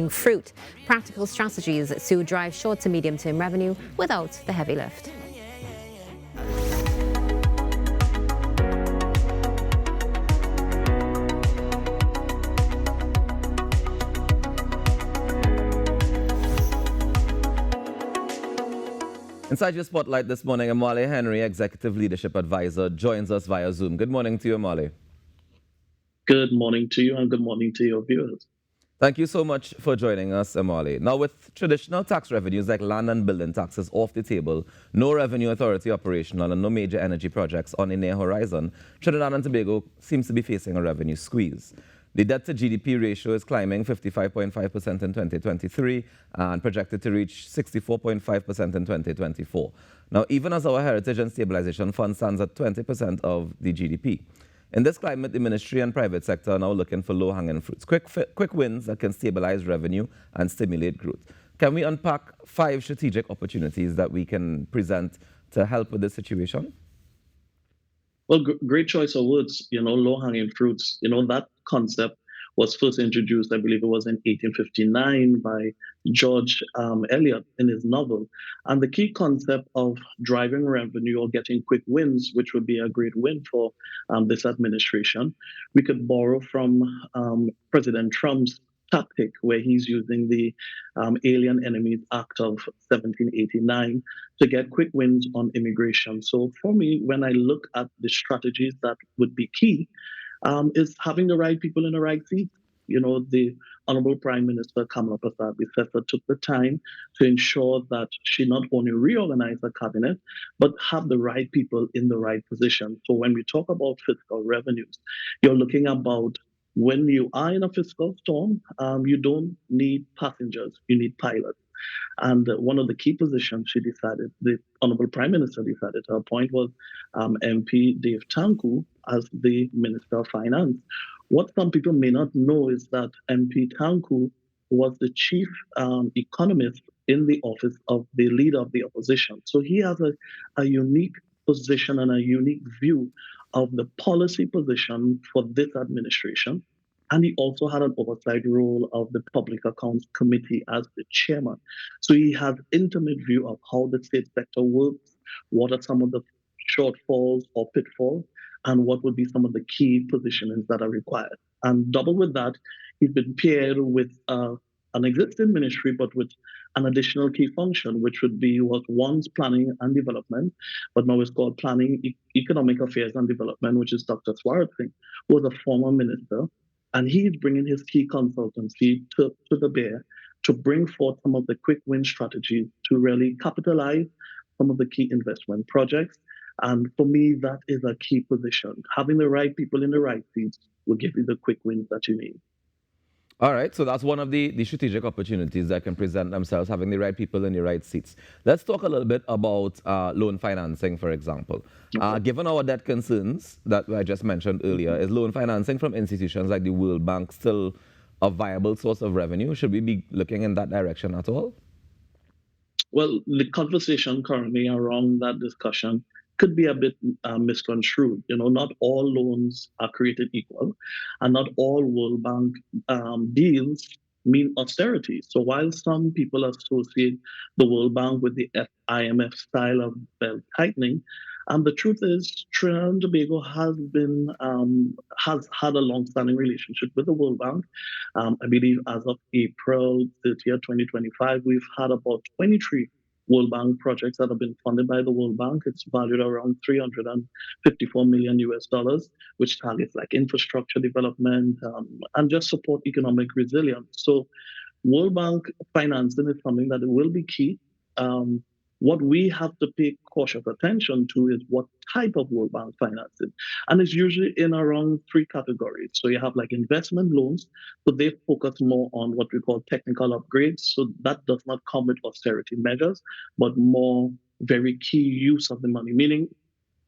fruit, practical strategies to drive short to medium term revenue without the heavy lift. Inside your spotlight this morning, Mwale Henry, Executive Leadership Advisor, joins us via Zoom. Good morning to you, Mwale. Good morning to you and good morning to your viewers. Thank you so much for joining us, Mwale. Now, with traditional tax revenues like land and building taxes off the table, no revenue authority operational, and no major energy projects on the near horizon, Trinidad and Tobago seems to be facing a revenue squeeze. The debt to GDP ratio is climbing 55.5% in 2023 and projected to reach 64.5% in 2024. Now, even as our Heritage and Stabilization Fund stands at 20% of the GDP. In this climate, the ministry and private sector are now looking for low-hanging fruits, quick wins that can stabilize revenue and stimulate growth. Can we unpack 5 strategic opportunities that we can present to help with this situation? Well, great choice of words, low-hanging fruits. That concept was first introduced, I believe it was in 1859 by George Eliot in his novel. And the key concept of driving revenue or getting quick wins, which would be a great win for this administration, we could borrow from President Trump's tactic where he's using the Alien Enemies Act of 1789 to get quick wins on immigration. So for me, when I look at the strategies that would be key, is having the right people in the right seats. The Honorable Prime Minister Kamala Prasad took the time to ensure that she not only reorganized the cabinet, but have the right people in the right position. So when we talk about fiscal revenues, you're looking about when you are in a fiscal storm, you don't need passengers, you need pilots. And one of the key positions the Honorable Prime Minister decided to appoint was MP Dave Tanku as the Minister of Finance. What some people may not know is that MP Tanku was the chief economist in the office of the leader of the opposition. So he has a unique position and a unique view of the policy position for this administration. And he also had an oversight role of the Public Accounts Committee as the chairman. So he has intimate view of how the state sector works, what are some of the shortfalls or pitfalls, and what would be some of the key positionings that are required. And double with that, he's been paired with an existing ministry, but with an additional key function, which would be what once planning and development, but now it's called planning, economic affairs and development, which is Dr. Swarat Singh, who was a former minister. And he's bringing his key consultancy to the bear to bring forth some of the quick win strategies to really capitalize some of the key investment projects. And for me, that is a key position. Having the right people in the right seats will give you the quick wins that you need. All right, so that's one of the strategic opportunities that can present themselves, having the right people in the right seats. Let's talk a little bit about loan financing, for example. Okay. Given our debt concerns that I just mentioned earlier, is loan financing from institutions like the World Bank still a viable source of revenue? Should we be looking in that direction at all? Well, the conversation currently around that discussion could be a bit misconstrued. Not all loans are created equal, and not all World Bank deals mean austerity. So while some people associate the World Bank with the IMF style of belt tightening, the truth is Trinidad and Tobago has had a long-standing relationship with the World Bank. I believe as of April 30th, 2025, we've had about 23 World Bank projects that have been funded by the World Bank. It's valued around $354 million US, which targets like infrastructure development and just support economic resilience. So World Bank financing is something that will be key. What we have to pay cautious attention to is what type of World Bank financing. And it's usually in around 3 categories. So you have like investment loans, so they focus more on what we call technical upgrades. So that does not come with austerity measures, but more very key use of the money, meaning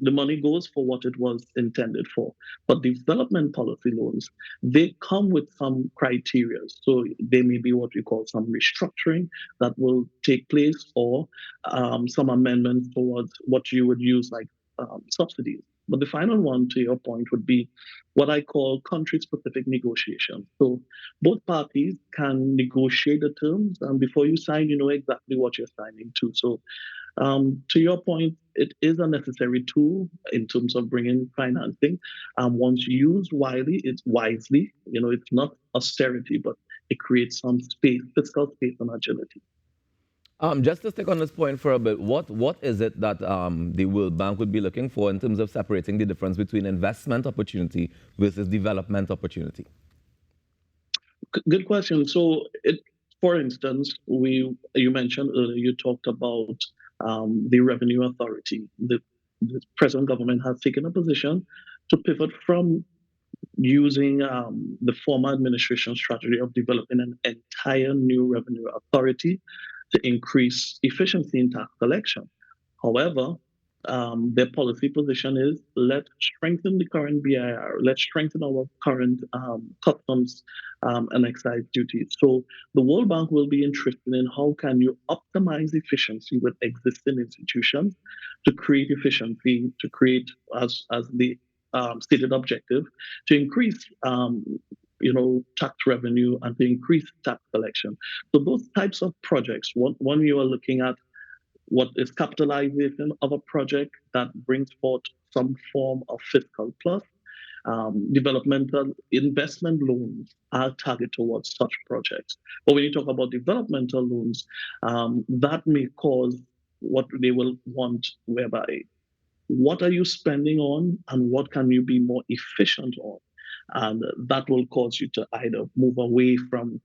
the money goes for what it was intended for. But development policy loans, they come with some criteria. So they may be what we call some restructuring that will take place, or some amendments towards what you would use like subsidies. But the final one, to your point, would be what I call country-specific negotiations. So both parties can negotiate the terms, and before you sign, you know exactly what you're signing to. So to your point, it is a necessary tool in terms of bringing financing. Once used wisely, you know, it's not austerity, but it creates some space, fiscal space, and agility. Just to stick on this point for a bit, what is it that the World Bank would be looking for in terms of separating the difference between investment opportunity versus development opportunity? Good question. So, for instance, you mentioned earlier, you talked about the Revenue Authority. The present government has taken a position to pivot from using the former administration strategy of developing an entire new revenue authority to increase efficiency in tax collection. However, their policy position is let's strengthen the current BIR, let's strengthen our current customs and excise duties. So the World Bank will be interested in how can you optimize efficiency with existing institutions to create efficiency, to create as the stated objective, to increase tax revenue and to increase tax collection. So those types of projects, one you are looking at what is capitalization of a project that brings forth some form of fiscal plus. Developmental investment loans are targeted towards such projects. But when you talk about developmental loans, that may cause what they will want, whereby what are you spending on and what can you be more efficient on? And that will cause you to either move away from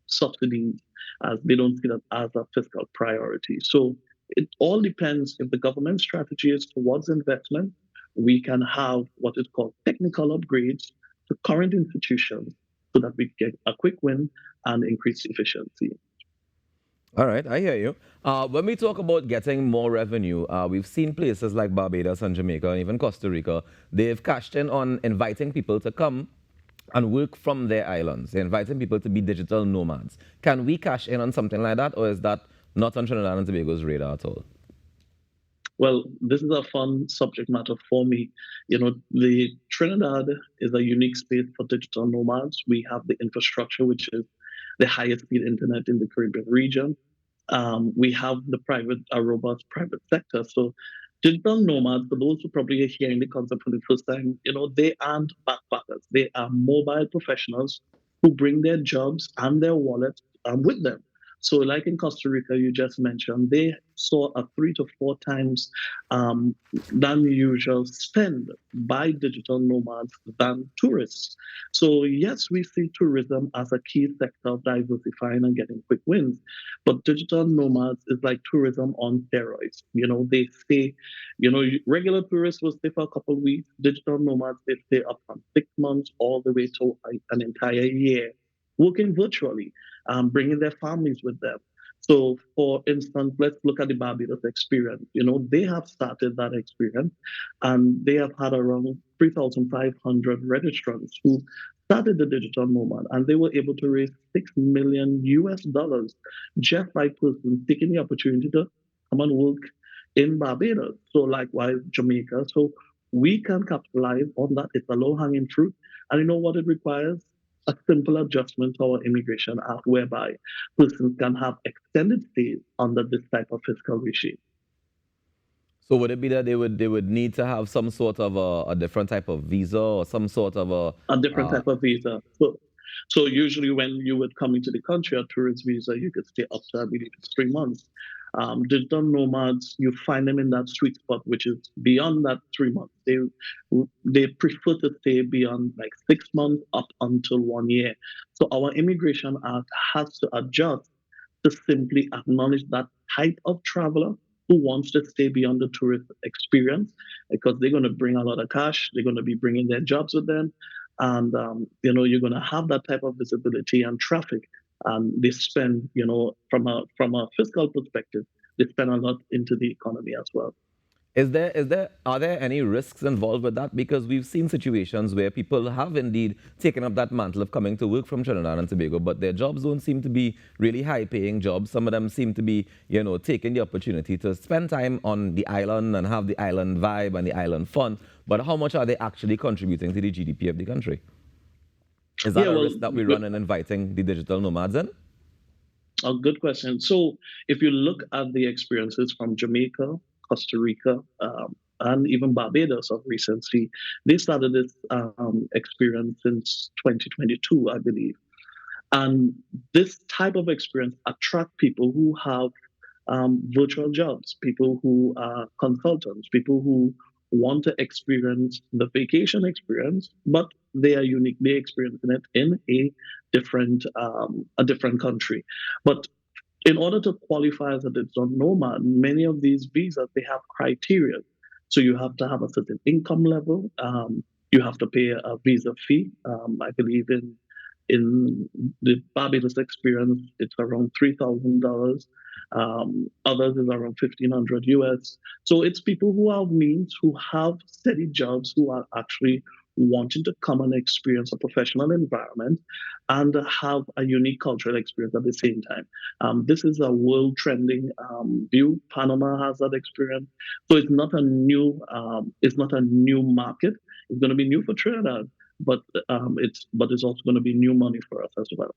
subsidies as they don't see that as a fiscal priority. So it all depends. If the government strategy is towards investment, we can have what is called technical upgrades to current institutions so that we get a quick win and increase efficiency. All right, I hear you. When we talk about getting more revenue, we've seen places like Barbados and Jamaica and even Costa Rica, they've cashed in on inviting people to come and work from their islands. They're inviting people to be digital nomads. Can we cash in on something like that, or is that not on Trinidad and Tobago's radar at all? Well, this is a fun subject matter for me. You know, the Trinidad is a unique space for digital nomads. We have the infrastructure, which is the highest speed internet in the Caribbean region. We have a robust private sector. So digital nomads, for those who probably are hearing the concept for the first time, you know, they aren't backpackers. They are mobile professionals who bring their jobs and their wallets with them. So, like in Costa Rica, you just mentioned, they saw a 3 to 4 times than usual spend by digital nomads than tourists. So, yes, we see tourism as a key sector of diversifying and getting quick wins. But digital nomads is like tourism on steroids. You know, they stay, regular tourists will stay for a couple of weeks. Digital nomads, they stay up from 6 months all the way to an entire year, working virtually, bringing their families with them. So, for instance, let's look at the Barbados experience. You know, they have started that experience, and they have had around 3,500 registrants who started the digital nomad, and they were able to raise $6 million just by persons taking the opportunity to come and work in Barbados. So, likewise, Jamaica. So, we can capitalize on that. It's a low-hanging fruit, and you know what it requires? A simple adjustment to our Immigration Act, whereby persons can have extended stays under this type of fiscal regime. So would it be that they would need to have some sort of a different type of visa or some sort of a different type of visa? So usually when you would come into the country, a tourist visa, you could stay up to, I believe, 3 months. Digital nomads, you find them in that sweet spot, which is beyond that 3 months. They prefer to stay beyond like 6 months up until 1 year. So our Immigration Act has to adjust to simply acknowledge that type of traveler who wants to stay beyond the tourist experience, because they're going to bring a lot of cash. They're going to be bringing their jobs with them. And, you're going to have that type of visibility and traffic. And they spend, from a fiscal perspective, they spend a lot into the economy as well. Are there any risks involved with that? Because we've seen situations where people have indeed taken up that mantle of coming to work from Trinidad and Tobago, but their jobs don't seem to be really high-paying jobs. Some of them seem to be, taking the opportunity to spend time on the island and have the island vibe and the island fun. But how much are they actually contributing to the GDP of the country? Is that Yeah, a well, risk that we run in inviting the digital nomads in? a good question. So, if you look at the experiences from Jamaica, Costa Rica, and even Barbados of recency, they started this experience since 2022, I believe. And this type of experience attract people who have virtual jobs, people who are consultants, people who want to experience the vacation experience, but they are uniquely experiencing it in a different country. But in order to qualify as a digital nomad, many of these visas they have criteria. So you have to have a certain income level. You have to pay a visa fee. I believe in the Barbados experience, it's around $3,000. Others is around 1,500 US. So it's people who have means, who have steady jobs, who are actually wanting to come and experience a professional environment and have a unique cultural experience at the same time. This is a world trending view. Panama has that experience, so it's not a new market. It's going to be new for Trinidad, but it's also going to be new money for us as well.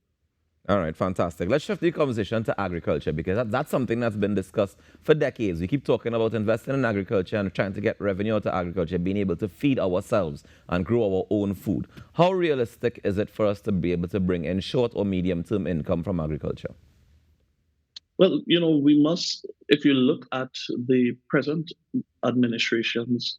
All right, fantastic. Let's shift the conversation to agriculture because that's something that's been discussed for decades. We keep talking about investing in agriculture and trying to get revenue out of agriculture, being able to feed ourselves and grow our own food. How realistic is it for us to be able to bring in short or medium-term income from agriculture? Well, we must, if you look at the present administration's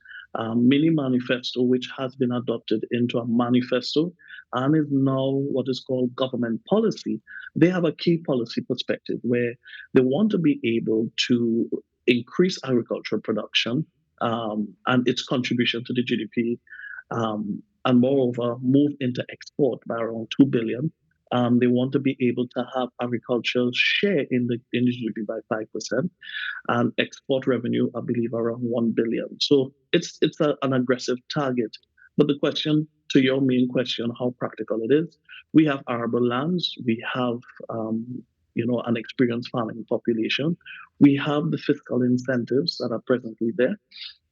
mini manifesto, which has been adopted into a manifesto and is now what is called government policy, they have a key policy perspective where they want to be able to increase agricultural production and its contribution to the GDP, and moreover, move into export by around 2 billion. They want to be able to have agricultural share in the GDP by 5%, and export revenue, I believe, around 1 billion. So it's an aggressive target. But the question, to your main question, how practical it is, we have arable lands, we have an experienced farming population, we have the fiscal incentives that are presently there.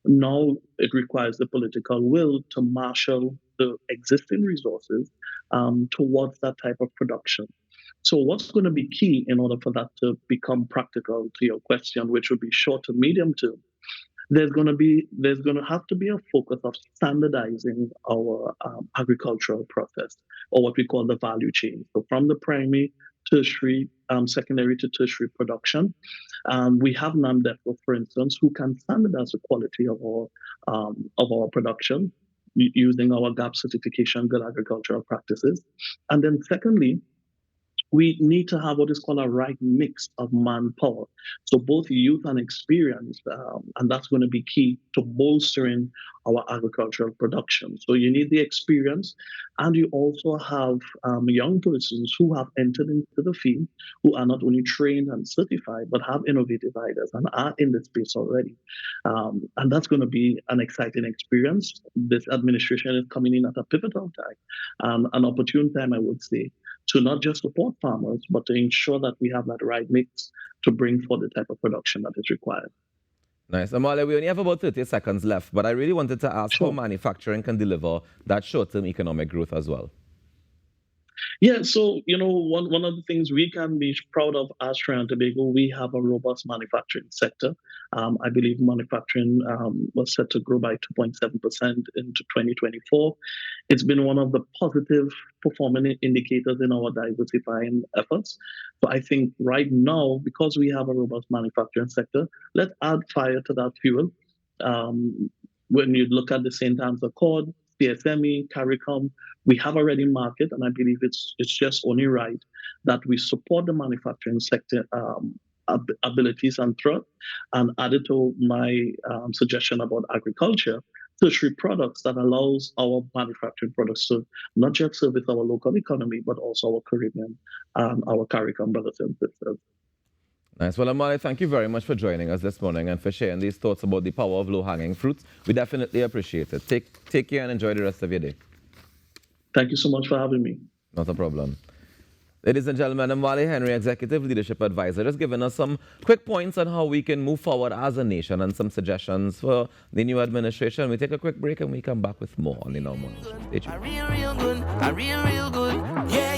Now it requires the political will to marshal the existing resources towards that type of production. So what's going to be key in order for that to become practical, to your question, which would be short to medium term, there's going to have to be a focus of standardizing our agricultural process, or what we call the value chain. So from the primary, tertiary, secondary to tertiary production, we have NAMDEFO, for instance, who can standardize the quality of our production using our GAP certification, good agricultural practices. And then secondly, we need to have what is called a right mix of manpower. So both youth and experience, and that's going to be key to bolstering our agricultural production. So you need the experience, and you also have young persons who have entered into the field, who are not only trained and certified, but have innovative ideas and are in the space already. And that's going to be an exciting experience. This administration is coming in at a pivotal time, an opportune time, I would say, to not just support farmers, but to ensure that we have that right mix to bring forth the type of production that is required. Nice. Mwale, we only have about 30 seconds left, but I really wanted to ask how manufacturing can deliver that short-term economic growth as well. Yeah, so one of the things we can be proud of as Trinidad and Tobago, we have a robust manufacturing sector. I believe manufacturing was set to grow by 2.7% into 2024. It's been one of the positive performing indicators in our diversifying efforts. So I think right now, because we have a robust manufacturing sector, let's add fire to that fuel. When you look at the St. Anne's Accord, CSME, CARICOM, we have a ready market, and I believe it's just only right that we support the manufacturing sector abilities and threat, and added to my suggestion about agriculture, tertiary products that allows our manufacturing products to not just service our local economy, but also our Caribbean, our CARICOM brothers and sisters. Nice. Well, Mwale, thank you very much for joining us this morning and for sharing these thoughts about the power of low-hanging fruits. We definitely appreciate it. Take care and enjoy the rest of your day. Thank you so much for having me. Not a problem. Ladies and gentlemen, Mwale Henry, Executive Leadership Advisor, has given us some quick points on how we can move forward as a nation and some suggestions for the new administration. We take a quick break and we come back with more on the normal. Stay tuned. Real good. Yeah.